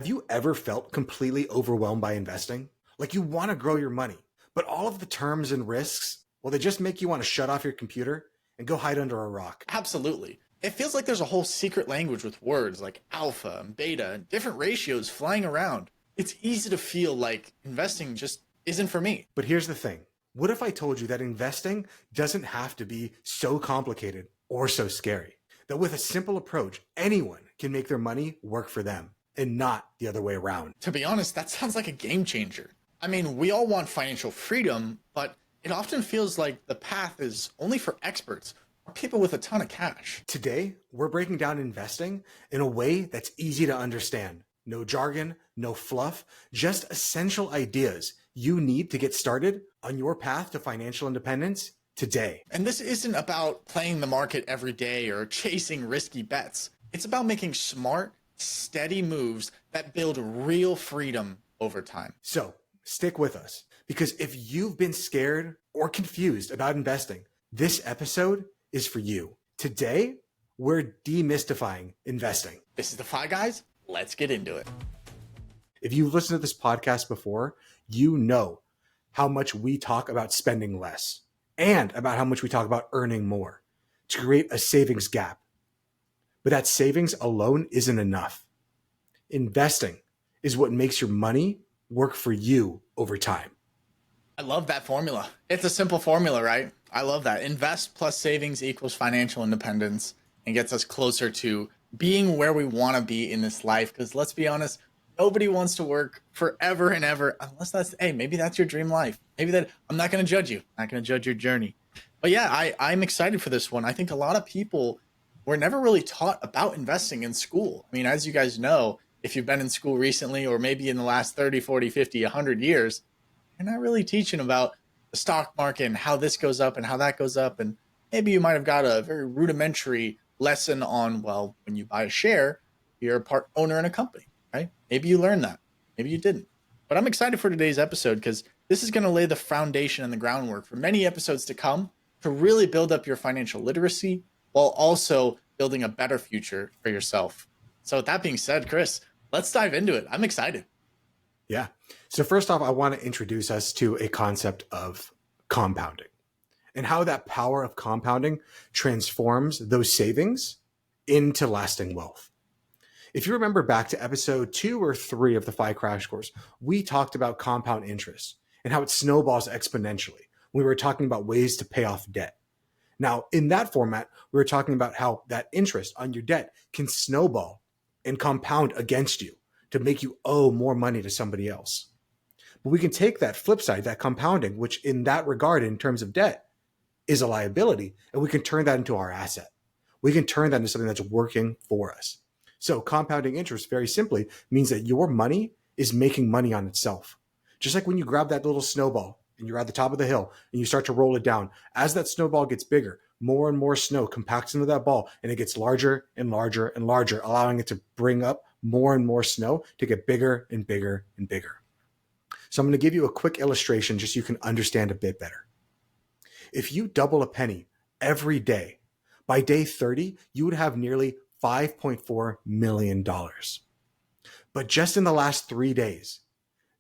Have you ever felt completely overwhelmed by investing? Like you want to grow your money, but all of the terms and risks, well, they just make you want to shut off your computer and go hide under a rock. Absolutely. It feels like there's a whole secret language with words like alpha and beta and different ratios flying around. It's easy to feel like investing just isn't for me. But here's the thing. What if I told you that investing doesn't have to be so complicated or so scary? That with a simple approach, anyone can make their money work for them and not the other way around. To be honest, that sounds like a game changer. I mean, we all want financial freedom, but it often feels like the path is only for experts or people with a ton of cash. Today, we're breaking down investing in a way that's easy to understand. No jargon, no fluff, just essential ideas you need to get started on your path to financial independence today. And this isn't about playing the market every day or chasing risky bets. It's about making smart, steady moves that build real freedom over time. So stick with us, because if you've been scared or confused about investing, this episode is for you. Today, we're demystifying investing. This is the Fi Guys. Let's get into it. If you've listened to this podcast before, you know how much we talk about spending less and about how much we talk about earning more to create a savings gap. But that savings alone isn't enough. Investing is what makes your money work for you over time. I love that formula. It's a simple formula, right? I love that. Invest plus savings equals financial independence and gets us closer to being where we want to be in this life. Because let's be honest, nobody wants to work forever and ever unless maybe that's your dream life. I'm not going to judge you. I'm not going to judge your journey. But yeah, I'm excited for this one. I think a lot of people were never really taught about investing in school. I mean, as you guys know, if you've been in school recently or maybe in the last 30, 40, 50, 100 years, you're not really teaching about the stock market and how this goes up and how that goes up. And maybe you might have got a very rudimentary lesson on, well, when you buy a share, you're a part owner in a company, right? Maybe you learned that. Maybe you didn't. But I'm excited for today's episode because this is going to lay the foundation and the groundwork for many episodes to come to really build up your financial literacy while also building a better future for yourself. So with that being said, Chris, let's dive into it. I'm excited. Yeah. So first off, I want to introduce us to a concept of compounding and how that power of compounding transforms those savings into lasting wealth. If you remember back to episode 2 or 3 of the FI Crash Course, we talked about compound interest and how it snowballs exponentially. We were talking about ways to pay off debt. Now, in that format, we were talking about how that interest on your debt can snowball and compound against you to make you owe more money to somebody else. But we can take that flip side, that compounding, which in that regard, in terms of debt, is a liability, and we can turn that into our asset. We can turn that into something that's working for us. So compounding interest, very simply, means that your money is making money on itself. Just like when you grab that little snowball and you're at the top of the hill and you start to roll it down, as that snowball gets bigger, more and more snow compacts into that ball and it gets larger and larger and larger, allowing it to bring up more and more snow to get bigger and bigger and bigger. So I'm going to give you a quick illustration just so you can understand a bit better. If you double a penny every day, by day 30, you would have nearly $5.4 million. But just in the last 3 days,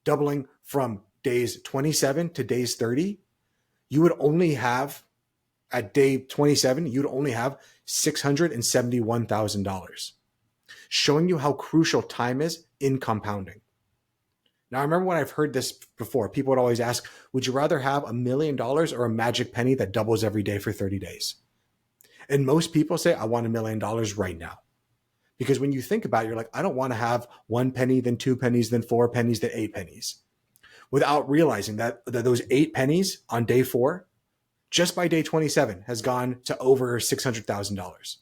doubling from days 27 to days 30, you would only have, at day 27, you'd only have $671,000, showing you how crucial time is in compounding. Now, I remember when I've heard this before, people would always ask, would you rather have $1 million or a magic penny that doubles every day for 30 days? And most people say, I want $1 million right now. Because when you think about it, you're like, I don't want to have 1 penny, then 2 pennies, then 4 pennies, then 8 pennies. Without realizing that those 8 pennies on day 4, just by day 27, has gone to over $600,000.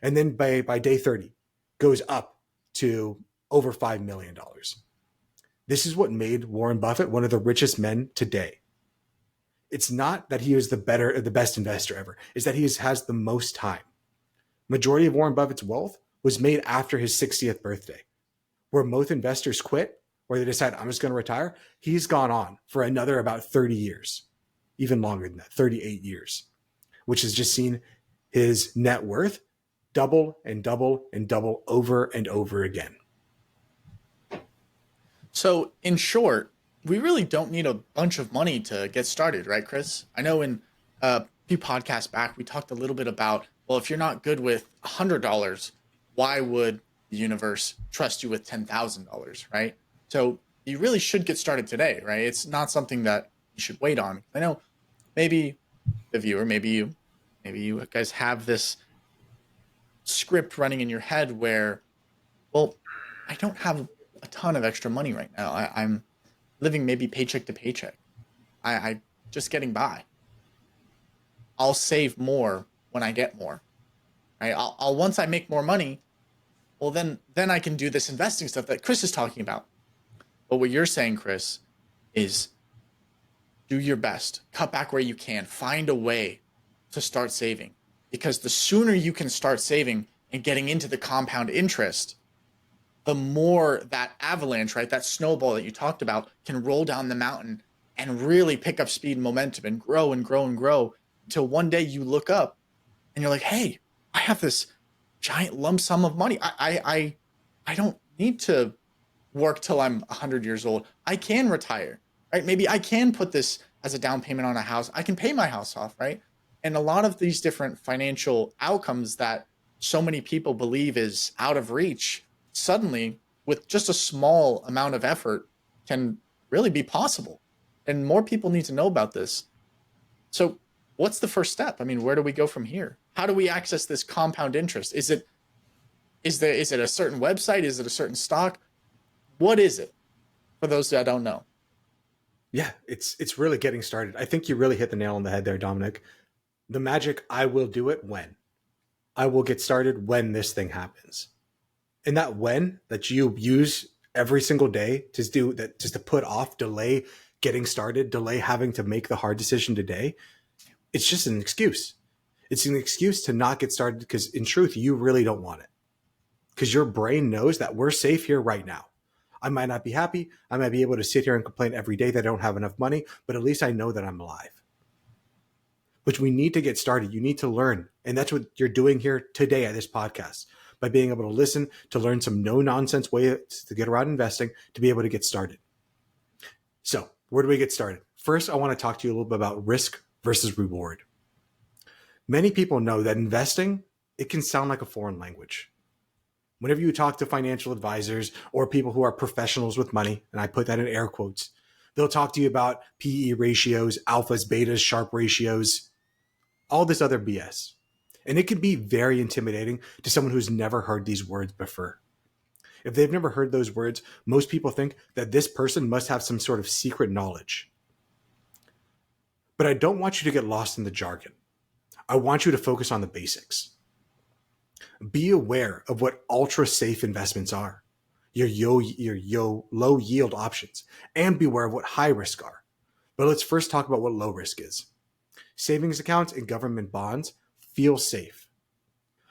And then by day 30, goes up to over $5 million. This is what made Warren Buffett one of the richest men today. It's not that he is the best investor ever. It's that he has the most time. Majority of Warren Buffett's wealth was made after his 60th birthday, where most investors quit, or they decide, I'm just going to retire. He's gone on for another about 30 years, even longer than that, 38 years, which has just seen his net worth double and double and double over and over again. So, in short, we really don't need a bunch of money to get started, right, Chris? I know in a few podcasts back, we talked a little bit about, well, if you're not good with $100, why would the universe trust you with $10,000, right? So, you really should get started today, right? It's not something that you should wait on. I know maybe the viewer, maybe you guys have this script running in your head where, well, I don't have a ton of extra money right now. I'm living maybe paycheck to paycheck. I just getting by. I'll save more when I get more. Right? I'll once I make more money, well then I can do this investing stuff that Chris is talking about. But what you're saying, Chris, is do your best. Cut back where you can. Find a way to start saving. Because the sooner you can start saving and getting into the compound interest, the more that avalanche, right, that snowball that you talked about can roll down the mountain and really pick up speed and momentum and grow and grow and grow until one day you look up and you're like, hey, I have this giant lump sum of money. I don't need to work till I'm 100 years old. I can retire, right? Maybe I can put this as a down payment on a house. I can pay my house off, right? And a lot of these different financial outcomes that so many people believe is out of reach, suddenly with just a small amount of effort can really be possible. And more people need to know about this. So what's the first step? I mean, where do we go from here? How do we access this compound interest? Is it a certain website? Is it a certain stock? What is it for those that don't know? Yeah, it's really getting started. I think you really hit the nail on the head there, Dominic. The magic, I will do it when. I will get started when this thing happens. And that when that you use every single day to do that, just to put off, delay getting started, delay having to make the hard decision today, it's just an excuse. It's an excuse to not get started because in truth, you really don't want it. Because your brain knows that we're safe here right now. I might not be happy. I might be able to sit here and complain every day that I don't have enough money, but at least I know that I'm alive. But we need to get started. You need to learn. And that's what you're doing here today at this podcast, by being able to listen, to learn some no-nonsense ways to get around investing, to be able to get started. So where do we get started? First, I want to talk to you a little bit about risk versus reward. Many people know that investing, it can sound like a foreign language. Whenever you talk to financial advisors or people who are professionals with money, and I put that in air quotes, they'll talk to you about PE ratios, alphas, betas, Sharpe ratios, all this other BS. And it can be very intimidating to someone who's never heard these words before. If they've never heard those words, most people think that this person must have some sort of secret knowledge. But I don't want you to get lost in the jargon. I want you to focus on the basics. Be aware of what ultra safe investments are, your low yield options, and be aware of what high risk are. But let's first talk about what low risk is. Savings accounts and government bonds feel safe.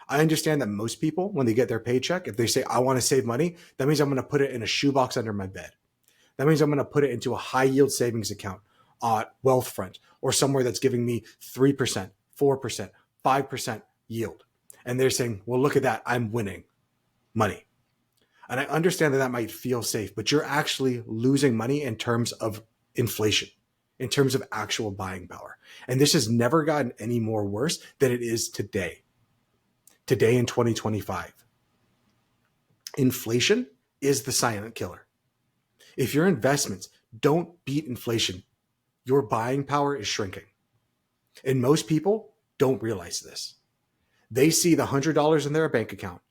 I understand that most people, when they get their paycheck, if they say, I want to save money, that means I'm going to put it in a shoebox under my bed. That means I'm going to put it into a high yield savings account on Wealthfront or somewhere that's giving me 3%, 4%, 5% yield. And they're saying, well, look at that. I'm winning money. And I understand that that might feel safe, but you're actually losing money in terms of inflation, in terms of actual buying power. And this has never gotten any more worse than it is today. Today in 2025. Inflation is the silent killer. If your investments don't beat inflation, your buying power is shrinking. And most people don't realize this. They see the $100 in their bank account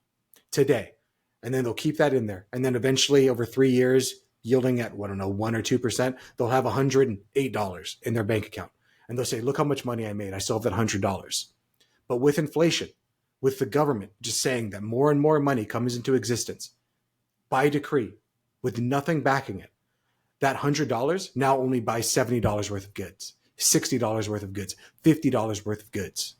today, and then they'll keep that in there. And then eventually over 3 years, yielding at, 1 or 2%, they'll have $108 in their bank account. And they'll say, look how much money I made. I still have that $100. But with inflation, with the government just saying that more and more money comes into existence by decree with nothing backing it, that $100 now only buys $70 worth of goods, $60 worth of goods, $50 worth of goods.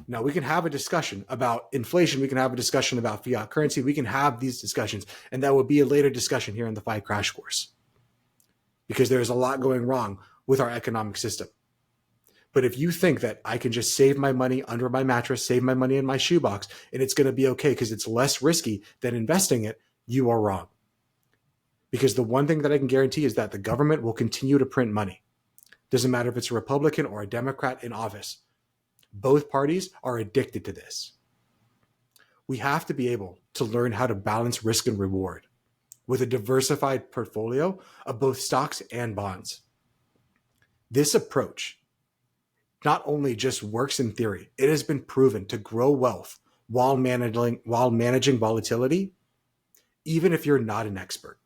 Now, we can have a discussion about inflation. We can have a discussion about fiat currency. We can have these discussions, and that will be a later discussion here in the FI Crash Course, because there's a lot going wrong with our economic system. But if you think that I can just save my money under my mattress, save my money in my shoebox, and it's going to be okay because it's less risky than investing it, you are wrong. Because the one thing that I can guarantee is that the government will continue to print money. Doesn't matter if it's a Republican or a Democrat in office. Both parties are addicted to this. We have to be able to learn how to balance risk and reward with a diversified portfolio of both stocks and bonds. This approach not only just works in theory, it has been proven to grow wealth while managing volatility, even if you're not an expert,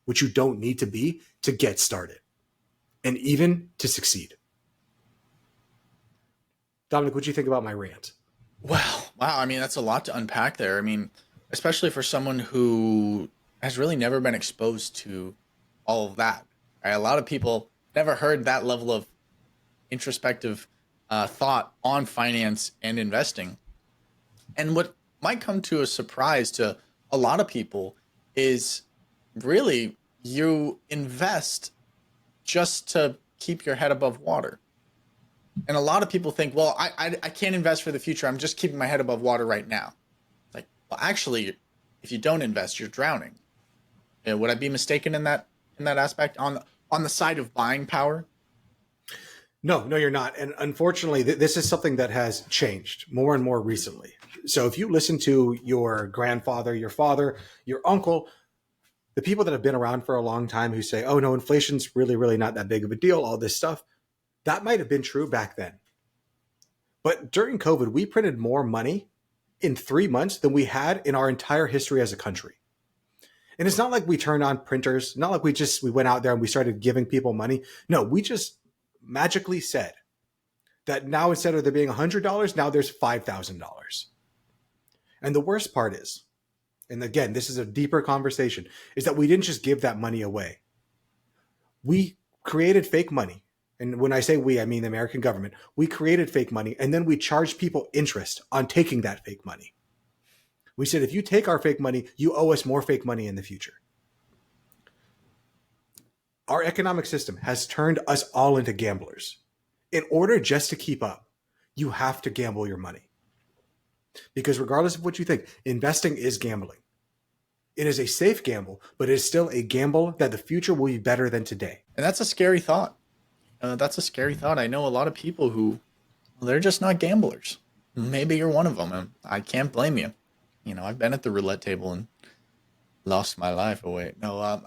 which you don't need to be to get started and even to succeed. Dominic, what do you think about my rant? Wow. I mean, that's a lot to unpack there. I mean, especially for someone who has really never been exposed to all of that. Right? A lot of people never heard that level of introspective thought on finance and investing. And what might come to a surprise to a lot of people is really you invest just to keep your head above water. And a lot of people think, well, I can't invest for the future. I'm just keeping my head above water right now. Like, well, actually, if you don't invest, you're drowning. Would I be mistaken in that aspect on the side of buying power? No, you're not. And unfortunately, this is something that has changed more and more recently. So if you listen to your grandfather, your father, your uncle, the people that have been around for a long time who say, oh, no, inflation's really, really not that big of a deal, all this stuff, that might have been true back then. But during COVID, we printed more money in 3 months than we had in our entire history as a country. And it's not like we turned on printers, not like we went out there and we started giving people money. No, we just magically said that now instead of there being $100, now there's $5,000. And the worst part is, and again, this is a deeper conversation, is that we didn't just give that money away. We created fake money. And when I say we, I mean the American government. We created fake money, and then we charged people interest on taking that fake money. We said, if you take our fake money, you owe us more fake money in the future. Our economic system has turned us all into gamblers. In order just to keep up, you have to gamble your money. Because regardless of what you think, investing is gambling. It is a safe gamble, but it is still a gamble that the future will be better than today. And that's a scary thought. I know a lot of people who, well, they're just not gamblers. Maybe you're one of them, and I can't blame you. You know, I've been at the roulette table and lost my life away. No,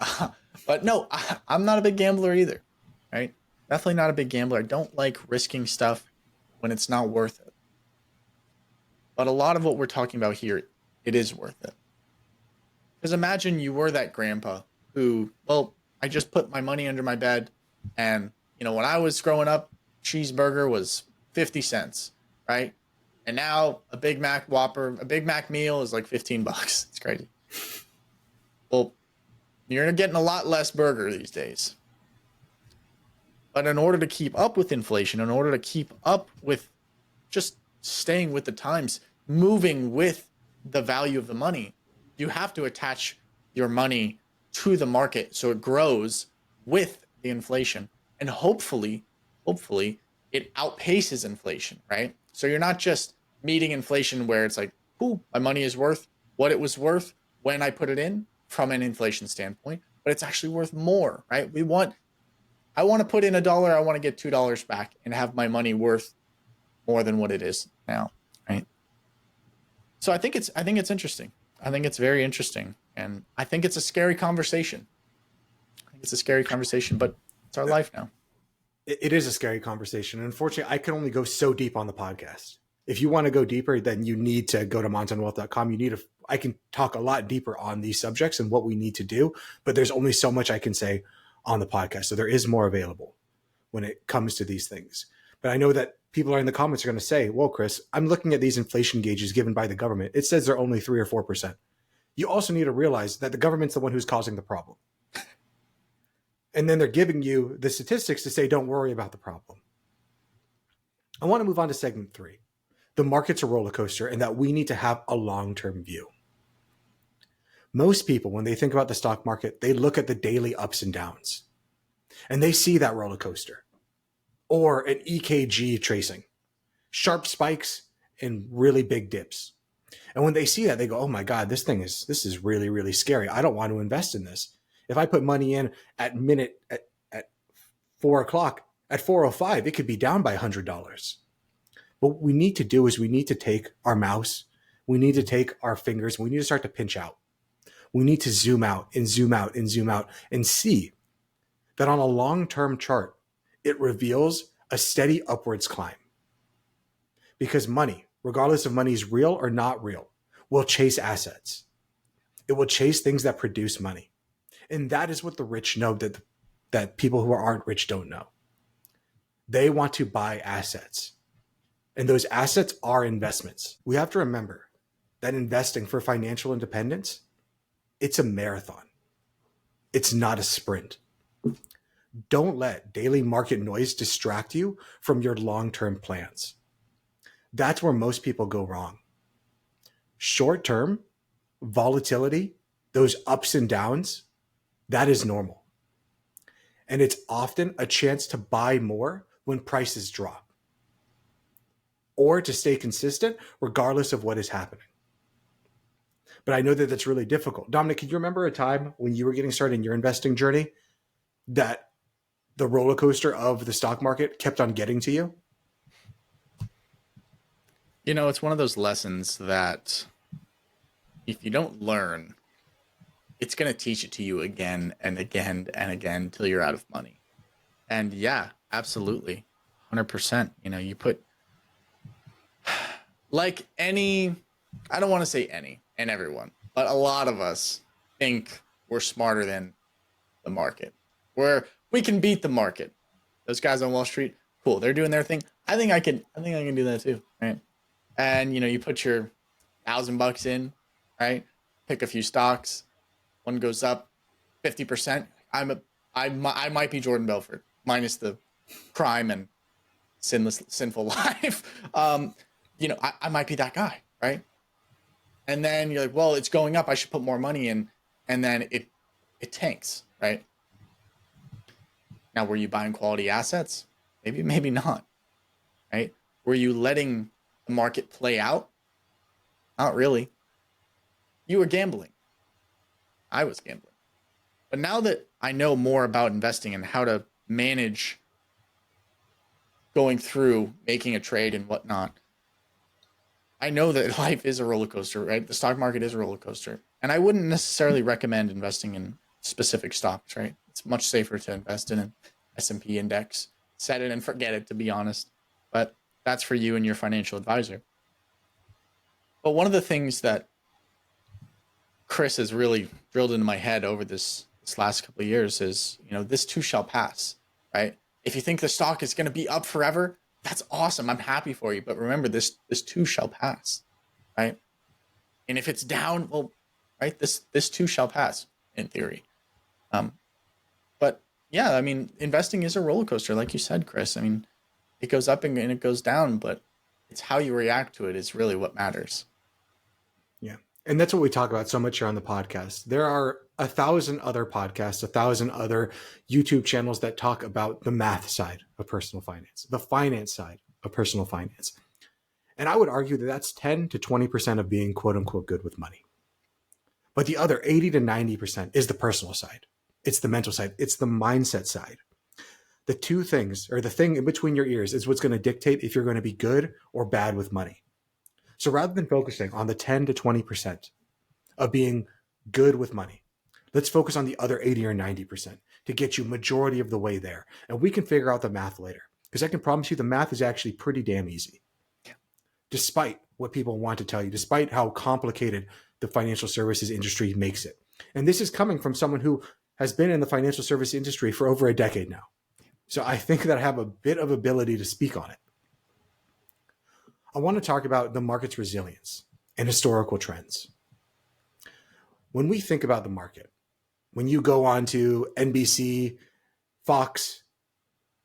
but no, I'm not a big gambler either, right? Definitely not a big gambler. I don't like risking stuff when it's not worth it. But a lot of what we're talking about here, it is worth it. Because imagine you were that grandpa who, well, I just put my money under my bed, and, you know, when I was growing up, cheeseburger was 50 cents, right? And now a Big Mac Whopper, a Big Mac meal is like $15. It's crazy. Well, you're getting a lot less burger these days. But in order to keep up with inflation, in order to keep up with just staying with the times, moving with the value of the money, you have to attach your money to the market so it grows with the inflation. And hopefully it outpaces inflation, right? So you're not just meeting inflation where it's like, ooh, my money is worth what it was worth when I put it in from an inflation standpoint, but it's actually worth more, right? I want to put in $1, I want to get $2 back and have my money worth more than what it is now, right? So I think it's interesting. I think it's very interesting, and I think it's a scary conversation. But it's our life now. It is a scary conversation. Unfortunately, I can only go so deep on the podcast. If you want to go deeper, then you need to go to montanwealth.com. I can talk a lot deeper on these subjects and what we need to do, but there's only so much I can say on the podcast. So there is more available when it comes to these things. But I know that people are in the comments are going to say, well, Chris, I'm looking at these inflation gauges given by the government. It says they're only 3 or 4%. You also need to realize that the government's the one who's causing the problem. And then they're giving you the statistics to say, don't worry about the problem. I want to move on to segment 3. The market's a roller coaster and that we need to have a long-term view. Most people, when they think about the stock market, they look at the daily ups and downs and they see that roller coaster or an EKG tracing, sharp spikes and really big dips. And when they see that, they go, oh my God, this is really, really scary. I don't want to invest in this. If I put money in at 4 o'clock, at 4:05, it could be down by $100. What we need to do is we need to take our mouse, we need to take our fingers, we need to start to pinch out. We need to zoom out and zoom out and zoom out and see that on a long-term chart, it reveals a steady upwards climb. Because money, regardless of money is real or not real, will chase assets. It will chase things that produce money. And that is what the rich know that people who aren't rich don't know. They want to buy assets. And those assets are investments. We have to remember that investing for financial independence, it's a marathon. It's not a sprint. Don't let daily market noise distract you from your long-term plans. That's where most people go wrong. Short-term, volatility, those ups and downs, that is normal. And it's often a chance to buy more when prices drop, or to stay consistent regardless of what is happening. But I know that that's really difficult. Dominic, can you remember a time when you were getting started in your investing journey that the roller coaster of the stock market kept on getting to you? You know, it's one of those lessons that if you don't learn, it's going to teach it to you again and again and again till you're out of money. And yeah, absolutely. 100%. You know, you put like any, I don't want to say any and everyone, but a lot of us think we're smarter than the market. We can beat the market. Those guys on Wall Street, cool. They're doing their thing. I think I can do that too. Right. And you know, you put your $1,000 in, right? Pick a few stocks. One goes up 50%. I might be Jordan Belfort minus the crime and sinful life. You know, I might be that guy, right? And then you're like, well, it's going up. I should put more money in, and then it tanks, right? Now, were you buying quality assets? Maybe not, right? Were you letting the market play out? Not really. You were gambling. I was gambling. But now that I know more about investing and how to manage going through making a trade and whatnot, I know that life is a roller coaster, right? The stock market is a roller coaster. And I wouldn't necessarily recommend investing in specific stocks, right? It's much safer to invest in an S&P index. Set it and forget it, to be honest. But that's for you and your financial advisor. But one of the things that Chris has really drilled into my head over this last couple of years is, you know, this too shall pass, right? If you think the stock is going to be up forever, that's awesome. I'm happy for you. But remember, this too shall pass, right? And if it's down, well, right, this too shall pass in theory. But yeah, I mean, investing is a roller coaster, like you said, Chris. I mean, it goes up and it goes down, but it's how you react to it is really what matters. Yeah. And that's what we talk about so much here on the podcast. There are 1,000 other podcasts, 1,000 other YouTube channels that talk about the math side of personal finance, the finance side of personal finance. And I would argue that that's 10 to 20% of being quote unquote good with money. But the other 80 to 90% is the personal side. It's the mental side. It's the mindset side. The two things, or the thing in between your ears, is what's going to dictate if you're going to be good or bad with money. So rather than focusing on the 10 to 20% of being good with money, let's focus on the other 80 or 90% to get you majority of the way there. And we can figure out the math later, because I can promise you the math is actually pretty damn easy. Despite what people want to tell you, despite how complicated the financial services industry makes it. And this is coming from someone who has been in the financial service industry for over a decade now. So I think that I have a bit of ability to speak on it. I want to talk about the market's resilience and historical trends. When we think about the market, when you go on to NBC, Fox,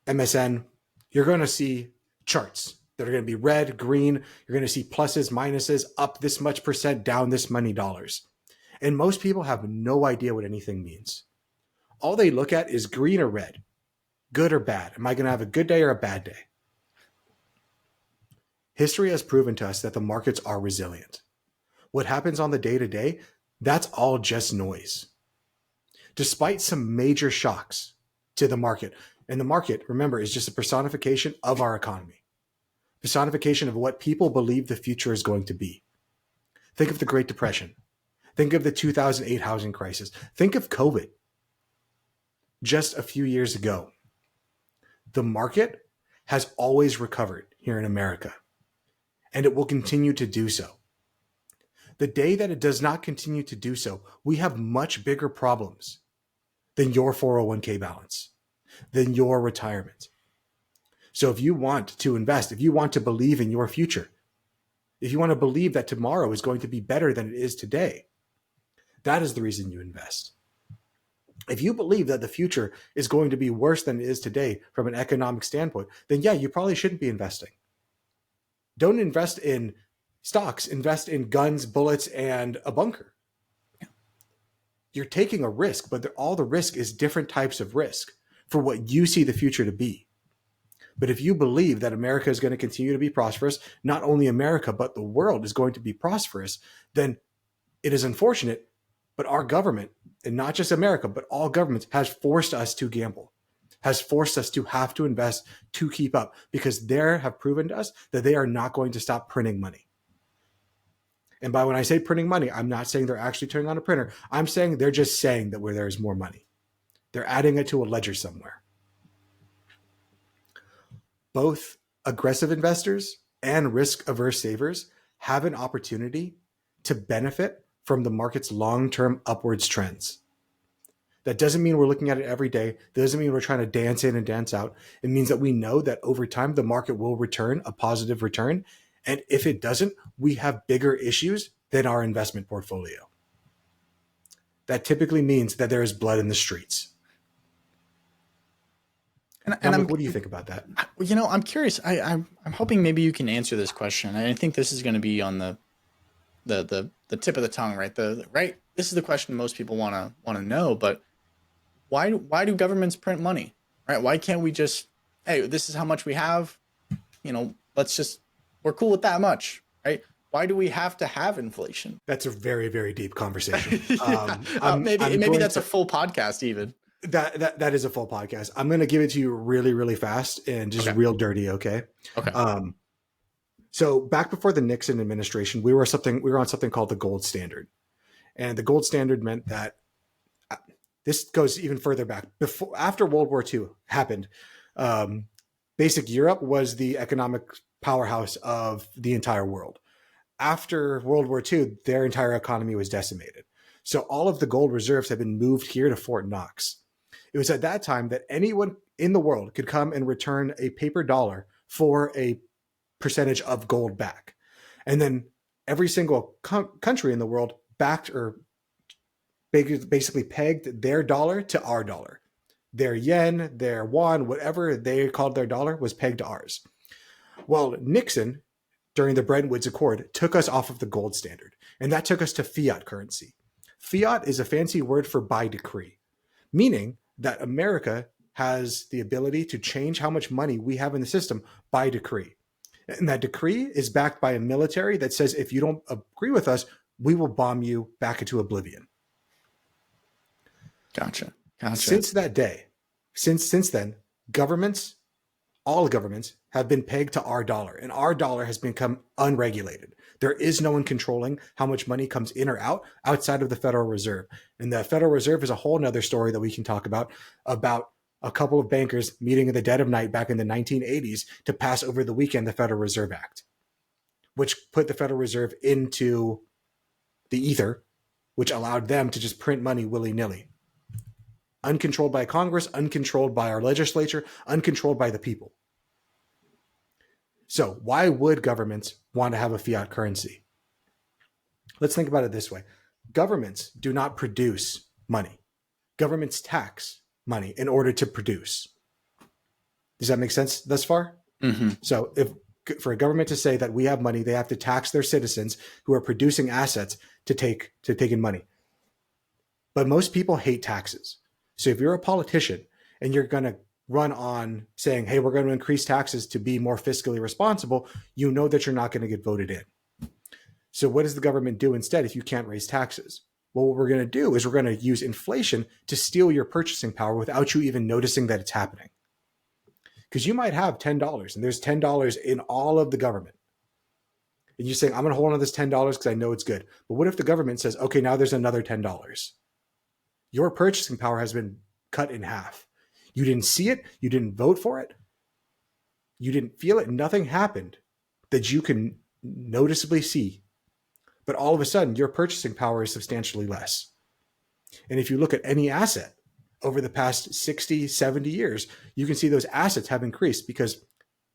MSN, you're going to see charts that are going to be red, green. You're going to see pluses, minuses, up this much percent, down this many dollars. And most people have no idea what anything means. All they look at is green or red, good or bad. Am I going to have a good day or a bad day? History has proven to us that the markets are resilient. What happens on the day-to-day, that's all just noise. despite some major shocks to the market. And the market, remember, is just a personification of our economy, personification of what people believe the future is going to be. Think of the Great Depression. Think of the 2008 housing crisis. Think of COVID just a few years ago. The market has always recovered here in America, and it will continue to do so. The day that it does not continue to do so, we have much bigger problems than your 401k balance, than your retirement. So if you want to invest, if you want to believe in your future, if you want to believe that tomorrow is going to be better than it is today, that is the reason you invest. If you believe that the future is going to be worse than it is today from an economic standpoint, then yeah, you probably shouldn't be investing. Don't invest in stocks, invest in guns, bullets, and a bunker. You're taking a risk, but all the risk is different types of risk for what you see the future to be. But if you believe that America is going to continue to be prosperous, not only America, but the world is going to be prosperous, then it is unfortunate, but our government, and not just America, but all governments, has forced us to gamble, has forced us to have to invest to keep up, because they have proven to us that they are not going to stop printing money. And by when I say printing money, I'm not saying they're actually turning on a printer. I'm saying they're just saying that where there is more money. They're adding it to a ledger somewhere. Both aggressive investors and risk-averse savers have an opportunity to benefit from the market's long-term upwards trends. That doesn't mean we're looking at it every day. That doesn't mean we're trying to dance in and dance out. It means that we know that over time, the market will return a positive return. And if it doesn't, we have bigger issues than our investment portfolio. That typically means that there is blood in the streets. And what do you think about that? I'm curious. I'm hoping maybe you can answer this question. I think this is going to be on the tip of the tongue, right? This is the question most people want to know. But why do governments print money, right? Why can't we just, hey, this is how much we have, we're cool with that much, right? Why do we have to have inflation? That's a very, very deep conversation. Maybe that's a full podcast even. That is a full podcast. I'm going to give it to you really, really fast and just real dirty. Okay. So back before the Nixon administration, we were on something called the gold standard, and the gold standard meant that this goes even further back. After World War II happened, basic Europe was the economic powerhouse of the entire world. After World War II, their entire economy was decimated. So all of the gold reserves have been moved here to Fort Knox. It was at that time that anyone in the world could come and return a paper dollar for a percentage of gold back. And then every single country in the world backed or basically pegged their dollar to our dollar. Their yen, their won, whatever they called their dollar was pegged to ours. Well, Nixon, during the Bretton Woods Accord, took us off of the gold standard, and that took us to fiat currency. Fiat is a fancy word for by decree, meaning that America has the ability to change how much money we have in the system by decree. And that decree is backed by a military that says, if you don't agree with us, we will bomb you back into oblivion. Gotcha. Since that day, since then, all governments have been pegged to our dollar, and our dollar has become unregulated. There is no one controlling how much money comes in or out outside of the Federal Reserve. And the Federal Reserve is a whole nother story that we can talk about a couple of bankers meeting in the dead of night back in the 1980s to pass over the weekend the Federal Reserve Act, which put the Federal Reserve into the ether, which allowed them to just print money willy-nilly. Uncontrolled by Congress, uncontrolled by our legislature, uncontrolled by the people. So why would governments want to have a fiat currency? Let's think about it this way. Governments do not produce money. Governments tax money in order to produce. Does that make sense thus far? Mm-hmm. So if for a government to say that we have money, they have to tax their citizens who are producing assets to take in money. But most people hate taxes. So if you're a politician and you're going to run on saying, hey, we're going to increase taxes to be more fiscally responsible, you know that you're not going to get voted in. So what does the government do instead if you can't raise taxes? Well, what we're going to do is we're going to use inflation to steal your purchasing power without you even noticing that it's happening. Because you might have $10 and there's $10 in all of the government. And you're saying, I'm going to hold on to this $10 because I know it's good. But what if the government says, okay, now there's another $10? Your purchasing power has been cut in half. You didn't see it. You didn't vote for it. You didn't feel it. Nothing happened that you can noticeably see. But all of a sudden, your purchasing power is substantially less. And if you look at any asset over the past 60, 70 years, you can see those assets have increased because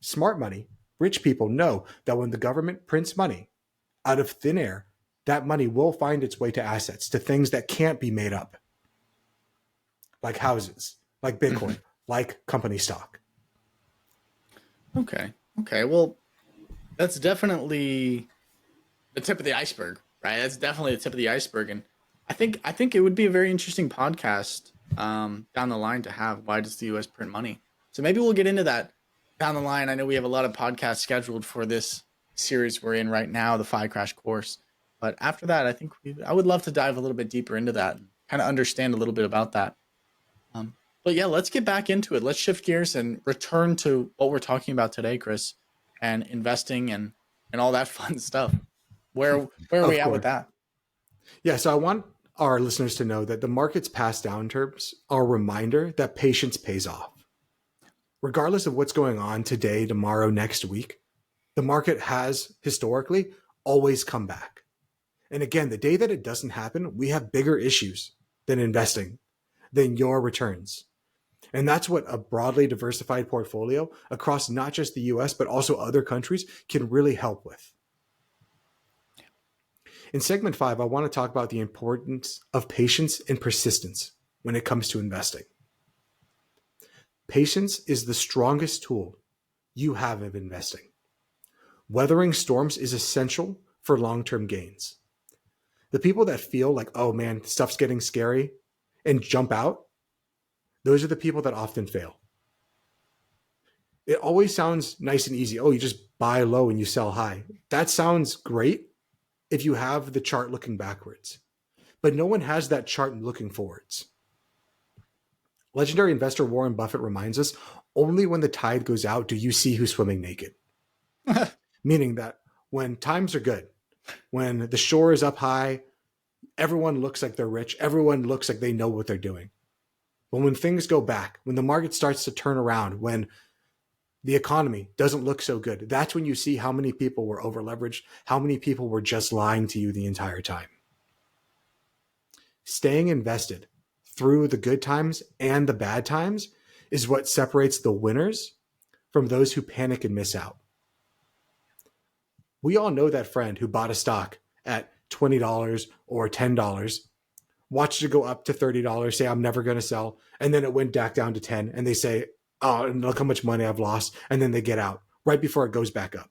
smart money, rich people know that when the government prints money out of thin air, that money will find its way to assets, to things that can't be made up, like houses, like Bitcoin, like company stock. Okay. Okay. Well, that's definitely the tip of the iceberg, right? That's definitely the tip of the iceberg. And I think it would be a very interesting podcast down the line to have. Why does the US print money? So maybe we'll get into that down the line. I know we have a lot of podcasts scheduled for this series we're in right now, the Fi Crash course. But after that, I would love to dive a little bit deeper into that and kind of understand a little bit about that. But yeah, let's get back into it. Let's shift gears and return to what we're talking about today, Chris, and investing and all that fun stuff. Where are we at with that? Yeah, so I want our listeners to know that the market's past downturns are a reminder that patience pays off. Regardless of what's going on today, tomorrow, next week, the market has historically always come back. And again, the day that it doesn't happen, we have bigger issues than investing, than your returns. And that's what a broadly diversified portfolio across not just the US, but also other countries can really help with. In segment 5, I want to talk about the importance of patience and persistence when it comes to investing. Patience is the strongest tool you have of investing. Weathering storms is essential for long-term gains. The people that feel like, oh man, stuff's getting scary and jump out, those are the people that often fail. It always sounds nice and easy. Oh, you just buy low and you sell high. That sounds great if you have the chart looking backwards, but no one has that chart looking forwards. Legendary investor Warren Buffett reminds us, only when the tide goes out do you see who's swimming naked. Meaning that when times are good, when the shore is up high, everyone looks like they're rich, everyone looks like they know what they're doing. But when things go back, when the market starts to turn around, when the economy doesn't look so good, that's when you see how many people were over leveraged, how many people were just lying to you the entire time. Staying invested through the good times and the bad times is what separates the winners from those who panic and miss out. We all know that friend who bought a stock at $20 or $10, watched it go up to $30, say, I'm never going to sell. And then it went back down to 10 and they say, oh, look how much money I've lost. And then they get out right before it goes back up.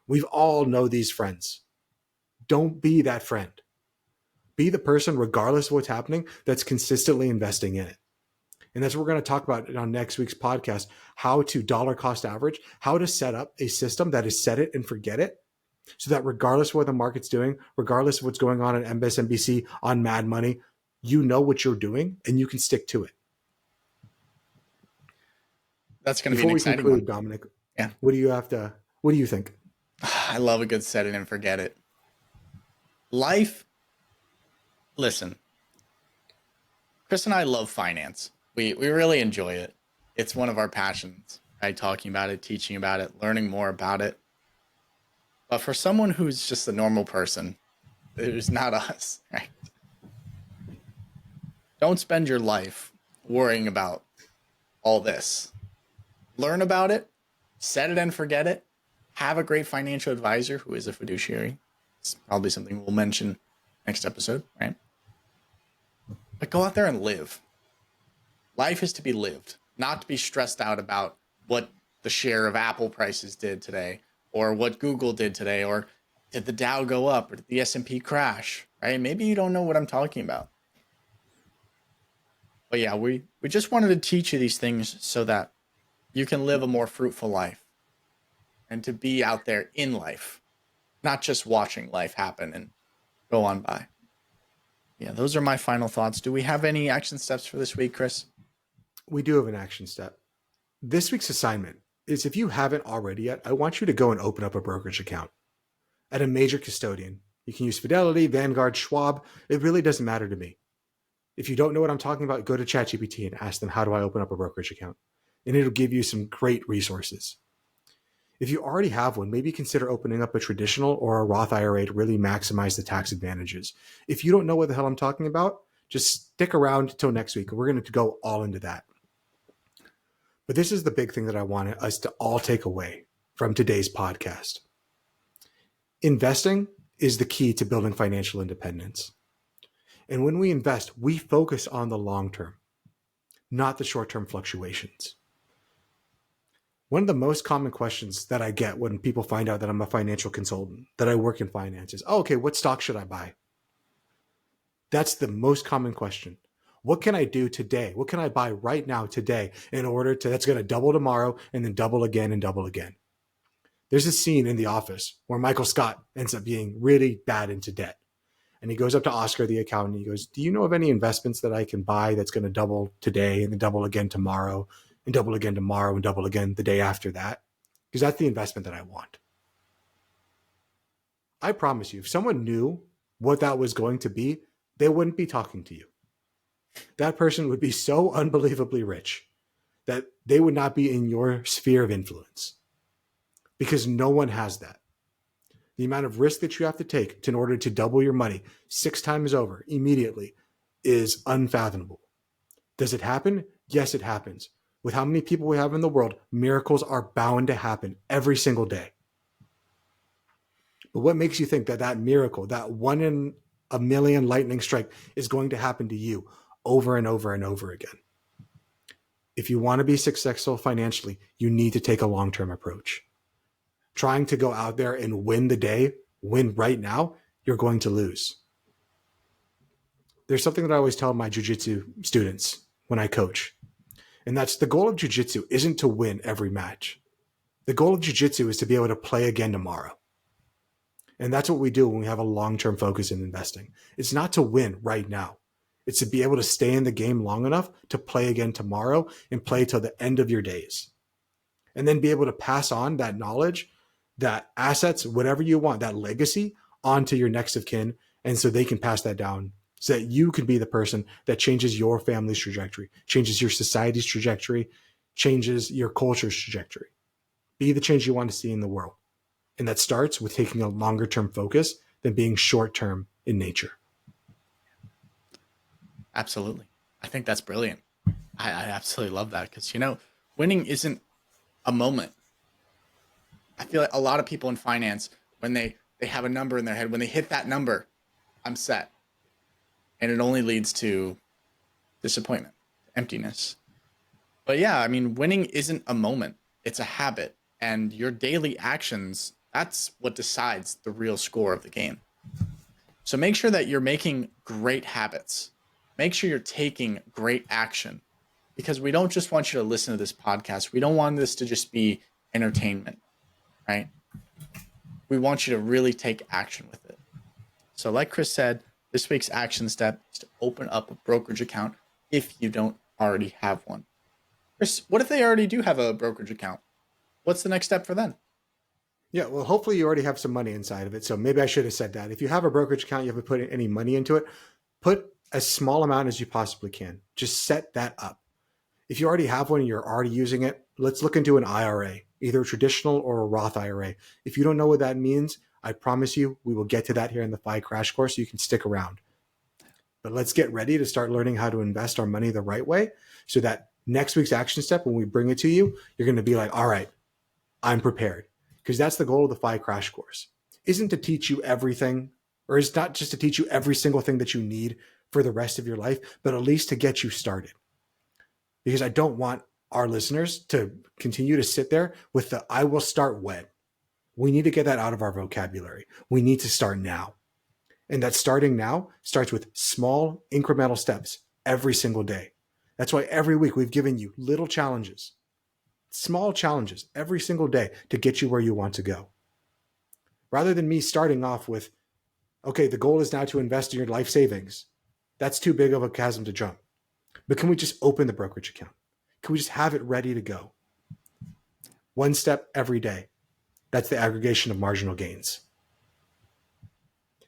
We've all know these friends. Don't be that friend. Be the person, regardless of what's happening, that's consistently investing in it. And that's what we're going to talk about on next week's podcast, how to dollar cost average, how to set up a system that is set it and forget it, so that regardless of what the market's doing, regardless of what's going on in MSNBC, on Mad Money, you know what you're doing and you can stick to it. That's going to be an exciting conclude, one. Dominic, Yeah. what do you think? I love a good set it and forget it. Life, listen, Chris and I love finance. We really enjoy it. It's one of our passions, right? Talking about it, teaching about it, learning more about it. But for someone who's just a normal person, who's not us, right? Don't spend your life worrying about all this. Learn about it, set it and forget it. Have a great financial advisor who is a fiduciary. It's probably something we'll mention next episode, right? But go out there and live. Life is to be lived, not to be stressed out about what the share of Apple prices did today, or what Google did today, or did the Dow go up, or did the S&P crash, right? Maybe you don't know what I'm talking about. But yeah, we just wanted to teach you these things so that you can live a more fruitful life and to be out there in life, not just watching life happen and go on by. Yeah, those are my final thoughts. Do we have any action steps for this week, Chris? We do have an action step. This week's assignment is, if you haven't already yet, I want you to go and open up a brokerage account at a major custodian. You can use Fidelity, Vanguard, Schwab. It really doesn't matter to me. If you don't know what I'm talking about, go to ChatGPT and ask them, how do I open up a brokerage account? And it'll give you some great resources. If you already have one, maybe consider opening up a traditional or a Roth IRA to really maximize the tax advantages. If you don't know what the hell I'm talking about, just stick around till next week. We're going to go all into that. But this is the big thing that I want us to all take away from today's podcast. Investing is the key to building financial independence. And when we invest, we focus on the long term, not the short-term fluctuations. One of the most common questions that I get when people find out that I'm a financial consultant, that I work in finance, is, oh, okay, what stock should I buy? That's the most common question. What can I do today? What can I buy right now today in order to, that's going to double tomorrow and then double again and double again? There's a scene in The Office where Michael Scott ends up being really bad into debt. And he goes up to Oscar, the accountant. He goes, do you know of any investments that I can buy that's going to double today and then double again tomorrow and double again tomorrow and double again the day after that? Because that's the investment that I want. I promise you, if someone knew what that was going to be, they wouldn't be talking to you. That person would be so unbelievably rich that they would not be in your sphere of influence, because no one has that. The amount of risk that you have to take in order to double your money 6 times over immediately is unfathomable. Does it happen? Yes, it happens. With how many people we have in the world, miracles are bound to happen every single day. But what makes you think that that miracle, that 1 in a million lightning strike, is going to happen to you over and over and over again? If you want to be successful financially, you need to take a long-term approach. Trying to go out there and win the day, win right now, you're going to lose. There's something that I always tell my jiu-jitsu students when I coach, and that's the goal of jiu-jitsu isn't to win every match. The goal of jiu-jitsu is to be able to play again tomorrow. And that's what we do when we have a long-term focus in investing. It's not to win right now. It's to be able to stay in the game long enough to play again tomorrow and play till the end of your days. And then be able to pass on that knowledge, that assets, whatever you want, that legacy onto your next of kin. And so they can pass that down so that you can be the person that changes your family's trajectory, changes your society's trajectory, changes your culture's trajectory. Be the change you want to see in the world. And that starts with taking a longer term focus than being short term in nature. Absolutely. I think that's brilliant. I absolutely love that because, winning isn't a moment. I feel like a lot of people in finance, when they have a number in their head, when they hit that number, I'm set. And it only leads to disappointment, emptiness. But yeah, winning isn't a moment. It's a habit. And your daily actions, that's what decides the real score of the game. So make sure that you're making great habits. Make sure you're taking great action, because we don't just want you to listen to this podcast. We don't want this to just be entertainment, right? We want you to really take action with it. So like Chris said, this week's action step is to open up a brokerage account if you don't already have one. Chris, what if they already do have a brokerage account? What's the next step for them? Yeah, well, hopefully you already have some money inside of it. So maybe I should have said that. If you have a brokerage account, you haven't put any money into it, put as small amount as you possibly can. Just set that up. If you already have one and you're already using it, let's look into an IRA, either a traditional or a Roth IRA. If you don't know what that means, I promise you, we will get to that here in the FI Crash Course, so you can stick around. But let's get ready to start learning how to invest our money the right way, so that next week's action step, when we bring it to you, you're going to be like, all right, I'm prepared. Because that's the goal of the FI Crash Course. Isn't to teach you everything, or it's not just to teach you every single thing that you need for the rest of your life, but at least to get you started. Because I don't want our listeners to continue to sit there with the I will start when. We need to get that out of our vocabulary. We need to start now. And that starting now starts with small incremental steps every single day. That's why every week we've given you little challenges, small challenges every single day to get you where you want to go. Rather than me starting off with, okay, the goal is now to invest in your life savings. That's too big of a chasm to jump. But can we just open the brokerage account? Can we just have it ready to go? One step every day. That's the aggregation of marginal gains.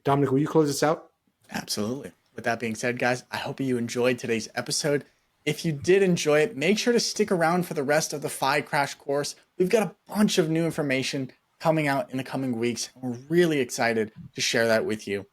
Dominic, will you close this out? Absolutely. With that being said, guys, I hope you enjoyed today's episode. If you did enjoy it, make sure to stick around for the rest of the FI Crash course. We've got a bunch of new information coming out in the coming weeks, and we're really excited to share that with you.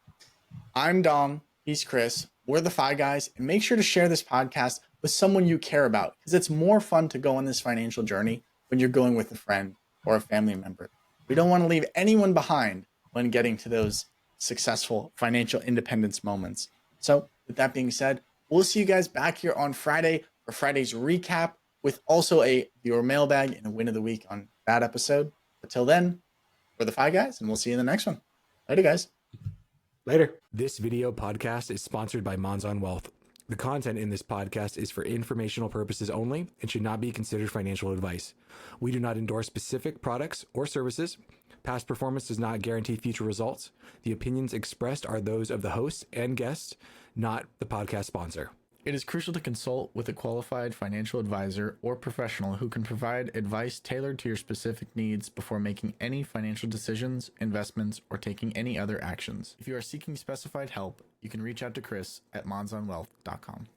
I'm Dom. He's Chris. We're the FI Guys, and make sure to share this podcast with someone you care about, because it's more fun to go on this financial journey when you're going with a friend or a family member. We don't want to leave anyone behind when getting to those successful financial independence moments. So with that being said, we'll see you guys back here on Friday for Friday's recap, with also a viewer mailbag and a win of the week on that episode. But till then, we're the FI Guys, and we'll see you in the next one. Later, guys. Later. This video podcast is sponsored by Monzon Wealth. The content in this podcast is for informational purposes only and should not be considered financial advice. We do not endorse specific products or services. Past performance does not guarantee future results. The opinions expressed are those of the hosts and guests, not the podcast sponsor. It is crucial to consult with a qualified financial advisor or professional who can provide advice tailored to your specific needs before making any financial decisions, investments, or taking any other actions. If you are seeking specified help, you can reach out to Chris at monzonwealth.com.